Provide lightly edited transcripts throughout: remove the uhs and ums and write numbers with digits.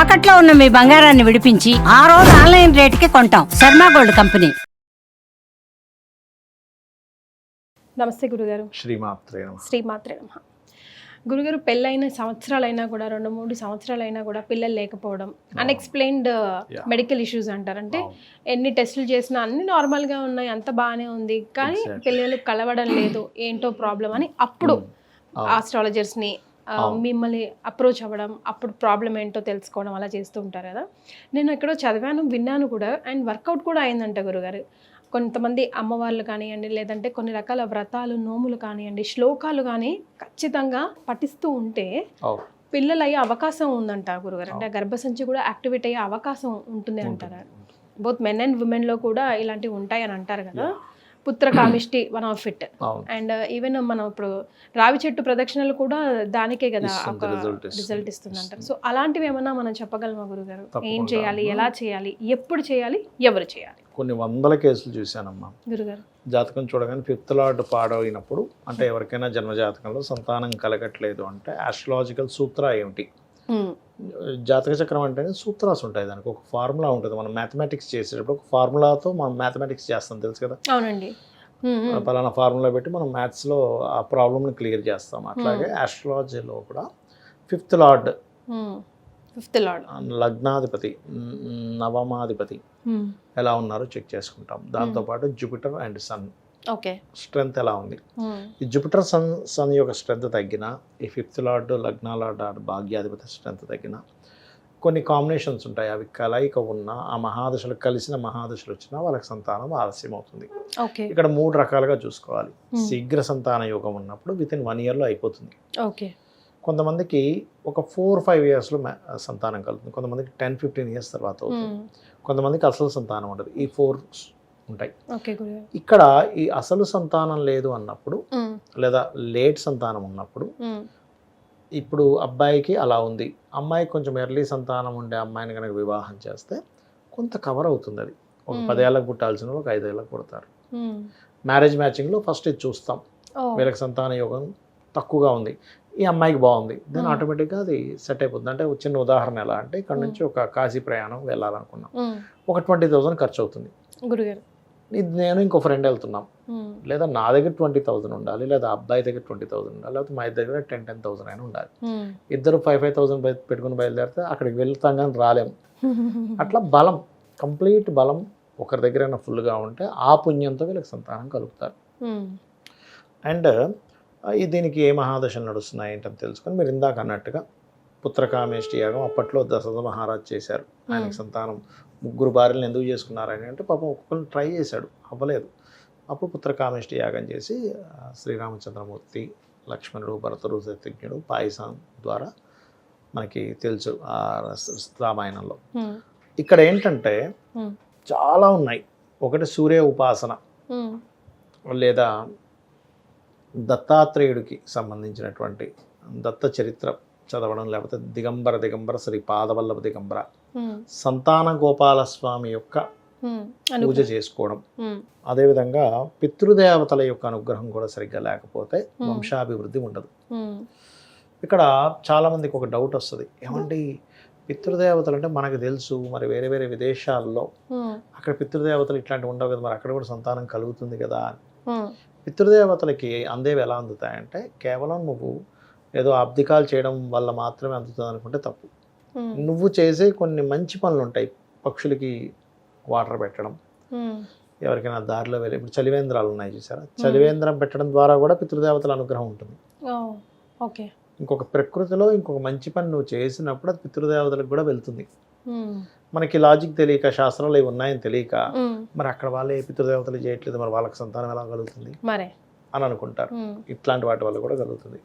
తాకట్లో ఉన్న మీ బంగారాన్ని విడిపించి ఆ రోజు ఆన్లైన్ రేటుకి కొంటాం. Sharma gold company. నమస్తే గురుగారు. శ్రీమాత్రే నమః. గురుగారు, పెళ్ళైన సంవత్సరాలైనా కూడా 2-3 సంవత్సరాలైనా కూడా పిల్లలు లేకపోవడం, అన్ఎక్స్ప్లెయిన్డ్ మెడికల్ ఇష్యూస్ అంటారంటే ఎన్ని టెస్టులు చేసినా అన్ని నార్మల్గా ఉన్నాయి, అంత బాగానే ఉంది, కానీ పిల్లలు కలవడం లేదు, ఏంటో ప్రాబ్లం అని అప్పుడు ఆస్ట్రాలజర్స్ని మిమ్మల్ని అప్రోచ్ అవ్వడం, అప్పుడు ప్రాబ్లం ఏంటో తెలుసుకోవడం అలా చేస్తూ ఉంటారు కదా. నేను ఎక్కడో చదివాను, విన్నాను కూడా, అండ్ వర్కౌట్ కూడా అయిందంట గురుగారు. కొంతమంది అమ్మవార్లు కానివ్వండి, లేదంటే కొన్ని రకాల వ్రతాలు, నోములు కానివ్వండి, శ్లోకాలు కానీ ఖచ్చితంగా పఠిస్తూ ఉంటే పిల్లలు అయ్యే అవకాశం ఉందంట గురుగారు. అంటే గర్భసంచి కూడా యాక్టివేట్ అయ్యే అవకాశం ఉంటుంది అంటారు. బోత్ మెన్ అండ్ ఉమెన్లో కూడా ఇలాంటివి ఉంటాయి అని అంటారు కదా. Putra Kameshti one of it. And even మనం ఇప్పుడు రావి చెట్టు ప్రదక్షిణలు కూడా దానికే కదా ఒక రిజల్ట్ ఇస్తుంది అంటారు. సో అలాంటివి ఏమన్నా మనం చెప్పగలమా గురుగారు? ఏం చేయాలి, ఎలా చేయాలి, ఎప్పుడు చేయాలి, ఎవరు చేయాలి? కొన్ని వందల కేసులు చూశానమ్మా గురుగారు. జాతకం చూడగానే 5th లార్డ్ పాడైనప్పుడు, అంటే ఎవరికైనా జన్మజాతకంలో సంతానం కలగట్లేదు అంటే ఆస్ట్రాలజికల్ సూత్ర ఏమిటి? జాతక చక్రం అంటేనే సూత్రాస్ ఉంటాయి, దానికి ఒక ఫార్ములా ఉంటుంది. మనం మ్యాథమెటిక్స్ చేసేటప్పుడు ఒక ఫార్ములాతో మనం మ్యాథమెటిక్స్ చేస్తాం, తెలుసు కదా. అవునండి. పలానా ఫార్ములా పెట్టి మనం మ్యాథ్స్లో ఆ ప్రాబ్లమ్ని క్లియర్ చేస్తాం. అట్లాగే ఆస్ట్రాలజీలో కూడా 5th లార్డ్, లగ్నాధిపతి, నవమాధిపతి ఎలా ఉన్నారో చెక్ చేసుకుంటాం. దాంతోపాటు జూపిటర్ అండ్ సన్ స్ట్రెంగ్త్ ఎలా ఉంది. ఈ జూపిటర్ సన్ యొక్క స్ట్రెంగ్త్ తగ్గిన, ఈ 5th లార్డ్, లగ్నా లార్డ్, భాగ్యాధిపతి స్ట్రెంగ్త్ తగ్గిన, కొన్ని కాంబినేషన్స్ ఉంటాయి, అవి కలయిక ఉన్న ఆ మహాదశలు కలిసిన మహాదశలు వచ్చినా వాళ్ళకి సంతానం ఆలస్యం అవుతుంది. ఇక్కడ 3 రకాలుగా చూసుకోవాలి. శీఘ్ర సంతాన యోగం ఉన్నప్పుడు వితిన్ 1 yearలో అయిపోతుంది. కొంతమందికి ఒక 4-5 yearsలో సంతానం కలుగుతుంది, కొంతమందికి 10-15 years తర్వాత అవుతుంది, కొంతమందికి అసలు సంతానం ఉండదు. ఈ 4 ఉంటాయి. ఇక్కడ ఈ అసలు సంతానం లేదు అన్నప్పుడు, లేదా లేట్ సంతానం ఉన్నప్పుడు, ఇప్పుడు అబ్బాయికి అలా ఉంది, అమ్మాయికి కొంచెం ఎర్లీ సంతానం ఉండే అమ్మాయిని కనుక వివాహం చేస్తే కొంత కవర్ అవుతుంది. అది ఒక 10 ఏళ్ళకు పుట్టాల్సిన ఒక 5 ఏళ్ళకు పుడతారు. మ్యారేజ్ మ్యాచింగ్లో ఫస్ట్ ఇది చూస్తాం, వీళ్ళకి సంతాన యోగం తక్కువగా ఉంది, ఈ అమ్మాయికి బాగుంది, దాని ఆటోమేటిక్గా అది సెట్ అయిపోతుంది. అంటే చిన్న ఉదాహరణ ఎలా అంటే, ఇక్కడ నుంచి ఒక కాశీ ప్రయాణం వెళ్ళాలనుకున్నాం, ఒక 20,000 ఖర్చు అవుతుంది. నేను ఇంకో ఫ్రెండ్ వెళ్తున్నాం, లేదా నా దగ్గర 20,000 ఉండాలి, లేదా అబ్బాయి దగ్గర 20,000 ఉండాలి, లేకపోతే మా దగ్గర 10,000 అయినా ఉండాలి. ఇద్దరు 5,000 పెట్టుకుని బయలుదేరితే అక్కడికి వెళ్తాం కానీ రాలేము. అట్లా బలం, కంప్లీట్ బలం ఒకరి దగ్గర ఫుల్గా ఉంటే ఆ పుణ్యంతో వీళ్ళకి సంతానం కలుగుతారు. అండ్ దీనికి ఏ మహాదశలు నడుస్తున్నాయి ఏంటని తెలుసుకొని, మీరు ఇందాక అన్నట్టుగా పుత్రకామేష్టి యాగం అప్పట్లో దశరథ మహారాజ్ చేశారు. ఆయనకి సంతానం 3 భార్యలను ఎందుకు చేసుకున్నారని అంటే, పాపం ఒక్కొక్కరిని ట్రై చేశాడు, అవ్వలేదు. అప్పుడు పుత్రకామేష్టి యాగం చేసి శ్రీరామచంద్రమూర్తి, లక్ష్మణుడు, భరతుడు, శత్రుఘ్నుడు పాయసం ద్వారా మనకి తెలుసు ఆ రామాయణంలో. ఇక్కడ ఏంటంటే చాలా ఉన్నాయి. ఒకటి సూర్య ఉపాసన, లేదా దత్తాత్రేయుడికి సంబంధించినటువంటి దత్త చరిత్ర చదవడం, లేకపోతే దిగంబర శ్రీ పాదవల్లభ దిగంబర సంతాన గోపాలస్వామి యొక్క పూజ చేసుకోవడం. అదేవిధంగా పితృదేవతల యొక్క అనుగ్రహం కూడా సరిగ్గా లేకపోతే వంశాభివృద్ధి ఉండదు. ఇక్కడ చాలామందికి ఒక డౌట్ వస్తుంది, ఏమండి పితృదేవతలు అంటే మనకు తెలుసు, మరి వేరే వేరే విదేశాల్లో అక్కడ పితృదేవతలు ఇట్లాంటివి ఉండవు కదా, మరి అక్కడ కూడా సంతానం కలుగుతుంది కదా అని. పితృదేవతలకి అందేవి ఎలా అందుతాయంటే, కేవలం నువ్వు ఏదో అబ్దికాలు చేయడం వల్ల మాత్రమే అందుతుంది అనుకుంటే తప్పు. నువ్వు చేసే కొన్ని మంచి పనులు ఉంటాయి, పక్షులకి వాటర్ పెట్టడం, ఎవరికైనా దారిలో వెళ్ళి, ఇప్పుడు చలివేంద్రాలు ఉన్నాయి చూసారా, చలివేంద్రం పెట్టడం ద్వారా కూడా పితృదేవతల అనుగ్రహం ఉంటుంది. ఇంకొక ప్రకృతిలో ఇంకొక మంచి పని నువ్వు చేసినప్పుడు అది పితృదేవతలకు కూడా వెళ్తుంది. మనకి లాజిక్ తెలియక, శాస్త్రాలు ఇవి ఉన్నాయని తెలియక, మరి అక్కడ వాళ్ళే పితృదేవతలు చేయట్లేదు, మరి వాళ్ళకి సంతానం ఎలా కలుగుతుంది అని అనుకుంటారు. ఇట్లాంటి వాటి వల్ల కూడా కలుగుతుంది.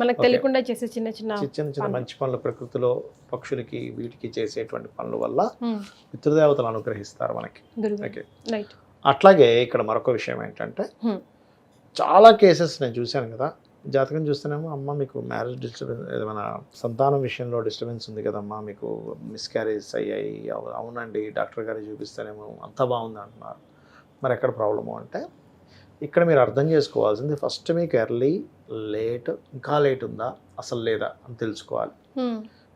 మనకు తెలియకుండా చేసే చిన్న చిన్న మంచి పనులు, ప్రకృతిలో పక్షులకి వీటికి చేసేటువంటి పనుల వల్ల పితృదేవతలు అనుగ్రహిస్తారు మనకి. అట్లాగే ఇక్కడ మరొక విషయం ఏంటంటే, చాలా కేసెస్ నేను చూశాను కదా, జాతకం చూస్తేనేమో, అమ్మ మీకు మ్యారేజ్ డిస్టర్బెన్స్, ఏదైనా సంతానం విషయంలో డిస్టర్బెన్స్ ఉంది కదమ్మా, మీకు మిస్క్యారేజ్ అయ్యాయి, అవునండి డాక్టర్ గారికి చూపిస్తేనేమో అంత బాగుంది అంటున్నారు, మరి ఎక్కడ ప్రాబ్లము అంటే, ఇక్కడ మీరు అర్థం చేసుకోవాల్సింది ఫస్ట్ మీకు ఎర్లీ, లేట్, ఇంకా లేట్ ఉందా, అసలు లేదా అని తెలుసుకోవాలి.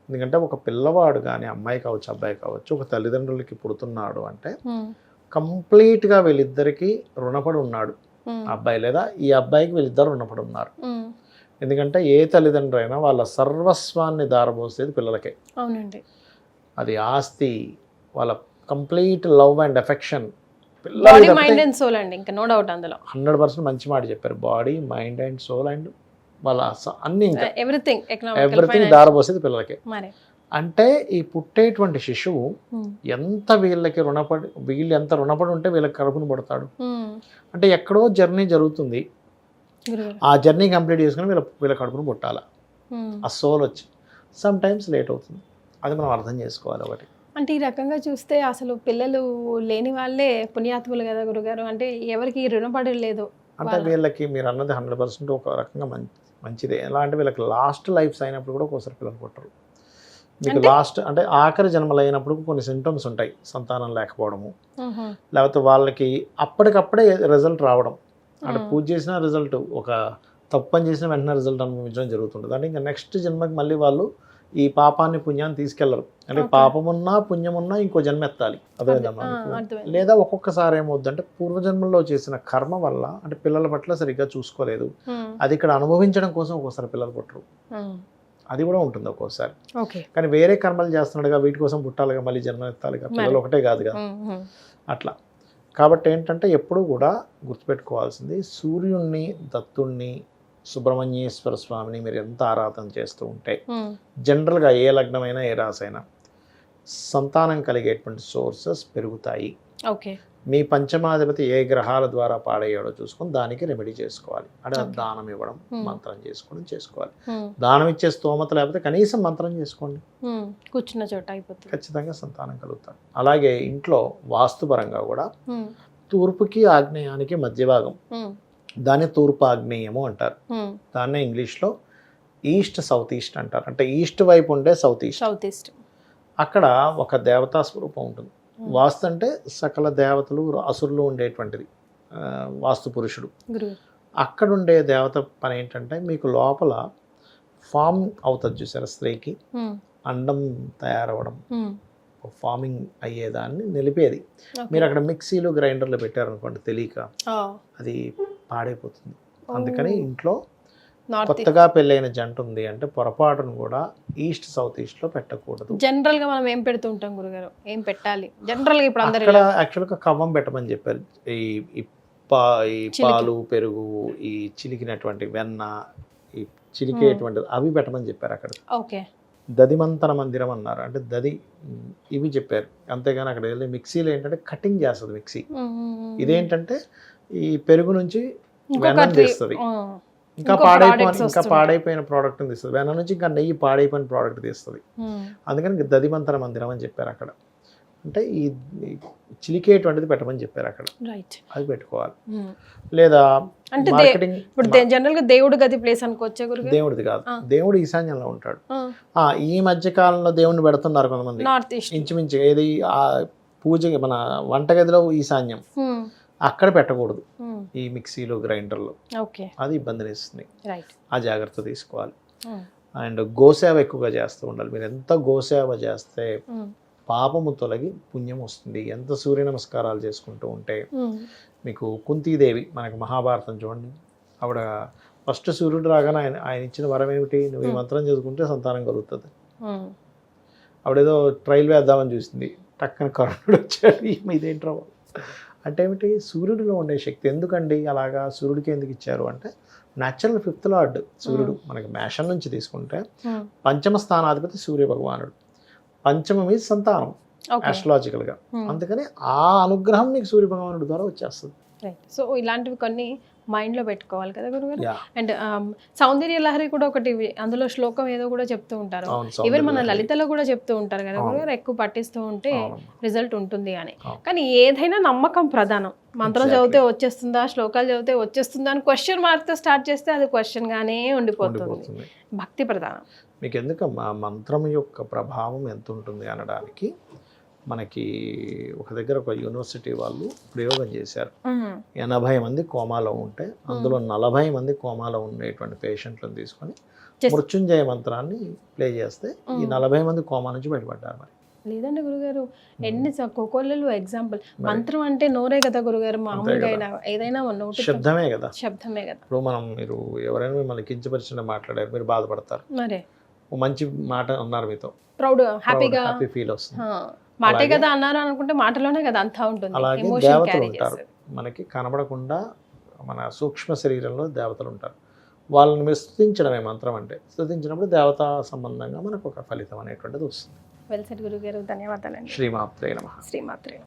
ఎందుకంటే ఒక పిల్లవాడు కానీ అమ్మాయి కావచ్చు అబ్బాయి కావచ్చు ఒక తల్లిదండ్రులకి పుడుతున్నాడు అంటే కంప్లీట్గా వీళ్ళిద్దరికీ రుణపడి ఉన్నాడు అబ్బాయి, లేదా ఈ అబ్బాయికి వీళ్ళిద్దరు రుణపడి ఉన్నారు. ఎందుకంటే ఏ తల్లిదండ్రులు అయినా వాళ్ళ సర్వస్వాన్ని దారబోసేది పిల్లలకే. అవునండి. అది ఆస్తి, వాళ్ళ complete love and affection body mind and soul అండి, ఇంకా నో డౌట్ అందులో 100% మంచి మాట చెప్పారు. Body mind and soul and వాళ్ళ అన్ని ఇంకా ఎవ్రీథింగ్ దారబోసేది పిల్లలకే. మరి అంటే ఈ పుట్టేటువంటి శిశువు ఎంత వీళ్ళకి రుణపడి, వీళ్ళు ఎంత రుణపడి ఉంటే వీళ్ళకి కడుపును పడతాడు. అంటే ఎక్కడో జర్నీ జరుగుతుంది, ఆ జర్నీ కంప్లీట్ చేసుకుని వీళ్ళ కడుపును పుట్టాల, ఆ సోల్ వచ్చి సమ్ టైమ్స్ లేట్ అవుతుంది. అది మనం అర్థం చేసుకోవాలి. ఒకటి అంటే ఈ రకంగా చూస్తే అసలు పిల్లలు లేని వాళ్ళే పుణ్యాత్ములు కదా గురుగారు. అంటే ఎవరికి రుణపడి లేదు. అంటే వీళ్ళకి మీరు అన్నది 100% ఒక రకంగా మంచిదే. ఎలా అంటే వీళ్ళకి లాస్ట్ లైఫ్స్ అయినప్పుడు కూడా ఒకసారి పిల్లలు పుట్టరు. మీకు లాస్ట్ అంటే ఆఖరి జన్మలు అయినప్పుడు కొన్ని సింటమ్స్ ఉంటాయి, సంతానం లేకపోవడము, లేకపోతే వాళ్ళకి అప్పటికప్పుడే రిజల్ట్ రావడం. అంటే పూజ చేసిన రిజల్ట్, ఒక తప్పు పని చేసిన వెంటనే రిజల్ట్ అనుభవించడం జరుగుతుంటుంది. అంటే ఇంకా నెక్స్ట్ జన్మకి మళ్ళీ వాళ్ళు ఈ పాపాన్ని పుణ్యాన్ని తీసుకెళ్లరు. అంటే పాపమున్నా పుణ్యమున్నా ఇంకో జన్మ ఎత్తాలి. అదేవిధంగా లేదా ఒక్కొక్కసారి ఏమవుద్దంటే పూర్వజన్మల్లో చేసిన కర్మ వల్ల అంటే పిల్లల పట్ల సరిగ్గా చూసుకోలేదు, అది ఇక్కడ అనుభవించడం కోసం ఒక్కోసారి పిల్లలు పుట్టరు. అది కూడా ఉంటుంది ఒక్కోసారి. కానీ వేరే కర్మలు చేస్తున్నాడుగా, వీటి కోసం పుట్టాలిగా, మళ్ళీ జన్మ ఎత్తాలిగా, పిల్లలు ఒకటే కాదుగా అట్లా. కాబట్టి ఏంటంటే ఎప్పుడూ కూడా గుర్తుపెట్టుకోవాల్సింది, సూర్యుణ్ణి, దత్తుణ్ణి, సుబ్రహ్మణ్యేశ్వర స్వామిని మీరు ఎంత ఆరాధన చేస్తూ ఉంటే జనరల్గా ఏ లగ్నమైనా ఏ రాసైనా సంతానం కలిగేటువంటి సోర్సెస్ పెరుగుతాయి. మీ పంచమాధిపతి ఏ గ్రహాల ద్వారా పాడయ్యాడో చూసుకొని దానికి రెమెడీ చేసుకోవాలి. అంటే దానం ఇవ్వడం, మంత్రం చేసుకోవాలి. దానం ఇచ్చే స్తోమత లేకపోతే కనీసం మంత్రం చేసుకోండి, కూర్చున్న చోట అయిపోతుంది, ఖచ్చితంగా సంతానం కలుగుతారు. అలాగే ఇంట్లో వాస్తుపరంగా కూడా తూర్పుకి ఆగ్నేయానికి మధ్య భాగం, దాన్ని తూర్పు ఆగ్నేయము అంటారు. దాన్నే ఇంగ్లీష్లో ఈస్ట్ సౌత్ ఈస్ట్ అంటారు. అంటే ఈస్ట్ వైపు ఉండే సౌత్ ఈస్ట్. అక్కడ ఒక దేవతా స్వరూపం ఉంటుంది. వాస్తు అంటే సకల దేవతలు అసురులు ఉండేటువంటిది వాస్తు పురుషుడు. అక్కడ ఉండే దేవత పని ఏంటంటే మీకు లోపల ఫామ్ అవుతుంది చూసారా, స్త్రీకి అండం తయారవడం, ఫార్మింగ్ అయ్యేదాన్ని నిలిపేది. మీరు అక్కడ మిక్సీలు గ్రైండర్లు పెట్టారనుకోండి తెలియక, అది పాడైపోతుంది. అందుకని ఇంట్లో కొత్తగా పెళ్ళైన జంట ఉంది అంటే పొరపాటును కూడా ఈస్ట్ సౌత్ ఈస్ట్ లో పెట్టకూడదు. జనరల్ గా మనం ఏం పెడుతూ ఉంటాం గురుగారు, ఏం పెట్టాలి జనరల్ గా? ఇప్పుడు అందరూ ఇక్కడ యాక్చువల్గా కవ్వం పెట్టమని చెప్పారు. ఈ పాలు, పెరుగు, ఈ చిలికినటువంటి వెన్న, ఈ చిలికేటువంటి అవి పెట్టమని చెప్పారు అక్కడ. ఓకే. దదిమంతన మందిరం అన్నారు, అంటే దది ఇవి చెప్పారు. అంతేగాని అక్కడ వెళ్ళి మిక్సీలో ఏంటంటే కటింగ్ చేస్తుంది మిక్సీ. ఇదేంటంటే ఈ పెరుగు నుంచి వెన్న తీస్తుంది, ఇంకా పాడైపోయిన ప్రోడక్ట్ తీస్తుంది. వెన్న నుంచి ఇంకా నెయ్యి పాడైపోయిన ప్రోడక్ట్ తీస్తుంది. అందుకని దదిమంతర మందిరం అని చెప్పారు అక్కడ. అంటే ఈ చిలికేటువంటిది పెట్టమని చెప్పారు అక్కడ, అది పెట్టుకోవాలి. లేదా మార్కెటింగ్ ఇప్పుడు జనరల్ గా దేవుడి గది ప్లేస్ అనుకోవచ్చా గురుగారు? దేవుడిది కాదు, దేవుడు ఈశాన్యంలో ఉంటాడు. ఈ మధ్య కాలంలో దేవుడిని పెడుతున్నారు కొంతమంది, ఇంచుమించు ఏది పూజకి మన వంటగదిలో ఈశాన్యం, అక్కడ పెట్టకూడదు ఈ మిక్సీలు గ్రైండర్లు, అది ఇబ్బందిని ఇస్తుంది. ఆ జాగ్రత్త తీసుకోవాలి. అండ్ గోసేవ ఎక్కువగా చేస్తూ ఉండాలి. మీరు ఎంత గోసేవ చేస్తే పాపము తొలగి పుణ్యం వస్తుంది. ఎంత సూర్య నమస్కారాలు చేసుకుంటూ ఉంటే మీకు కుంతీదేవి, మనకు మహాభారతం చూడండి, ఆవిడ ఫస్ట్ సూర్యుడు రాగానే ఆయన ఇచ్చిన వరం ఏమిటి? నువ్వు ఈ మంత్రం చదువుకుంటే సంతానం కలుగుతుంది. ఆవిడేదో ట్రైల్ వేద్దామని చూసింది, టక్కన కరుణుడు వచ్చాడు, ఇదేంట్రా అంటే ఏమిటి? సూర్యుడిలో ఉండే శక్తి. ఎందుకండి అలాగా సూర్యుడికి ఎందుకు ఇచ్చారు అంటే, న్యాచురల్ 5th లార్డ్ సూర్యుడు. మనకి మేషం నుంచి తీసుకుంటే పంచమ స్థానాధిపతి సూర్య భగవానుడు, పంచమ మీద సంతానం ఆస్ట్రాలజికల్ గా. అందుకని ఆ అనుగ్రహం మీకు సూర్య భగవానుడి ద్వారా వచ్చేస్తుంది. సో ఇలాంటివి కొన్ని మైండ్ లో పెట్టుకోవాలి కదా గురుగారు. అండ్ సౌందర్య లహరి కూడా ఒకటి, అందులో శ్లోకం ఏదో కూడా చెప్తూ ఉంటారు. ఈవెన్ మన లలితలో కూడా చెప్తూ ఉంటారు కదా గురుగారు, ఎక్కువ పట్టిస్తూ ఉంటే రిజల్ట్ ఉంటుంది అని. కానీ ఏదైనా నమ్మకం ప్రధానం. మంత్రం చదివితే వచ్చేస్తుందా, శ్లోకాలు చదివితే వచ్చేస్తుందా అని క్వశ్చన్ మార్క్ తో స్టార్ట్ చేస్తే అది క్వశ్చన్ గానే ఉండిపోతుంది. భక్తి ప్రధానం. మీకు ఎందుకు మంత్రం యొక్క ప్రభావం ఎంత ఉంటుంది అనడానికి మనకి ఒక దగ్గర ఒక యూనివర్సిటీ వాళ్ళు ప్రయోగం చేశారు. 80 మంది కోమాలో ఉంటే అందులో 40 మంది కోమాలో ఉండేటువంటి పేషెంట్లను తీసుకొని మృత్యుంజయ మంత్రాన్ని ప్లే చేస్తే ఈ 40 మంది కోమా నుంచి బయటపడ్డారు. మరి లేదండి గురుగారు, ఎన్ని కోకోళ్ళలో ఎగ్జాంపుల్. మంత్రం అంటే నోరే కదా గురుగారు, మామూలుగా ఏదైనా నోటి శబ్దమే కదా. శబ్దమే కదా. ఇప్పుడు మీరు ఎవరైనా మిమ్మల్ని కించపరిచిన మాట్లాడారు, మీరు బాధపడతారు. మరే మంచి మాట అన్నారు మీతో, ప్రౌడ్ హ్యాపీగా హ్యాపీ ఫీల్ వస్తుంది. మాటే కదా అన్నారు అనుకుంటే మాటలోనే కదా అంతా ఉంటుంది. అలాగే ఎమోషన్ దేవతలు క్యారీ ఉంటారు, చేస్తారు. మనకి కనబడకుండా మన సూక్ష్మ శరీరంలో దేవతలు ఉంటారు. వాళ్ళని మీరు స్తుతించడమే మంత్రం అంటే. స్తుతించినప్పుడు దేవతా సంబంధంగా మనకు ఒక ఫలితం అనేటువంటిది వస్తుంది. వెల్ సెడ్ గురుగారు, ధన్యవాదాలండి. శ్రీమాత్రే నమః. శ్రీమాత్రే.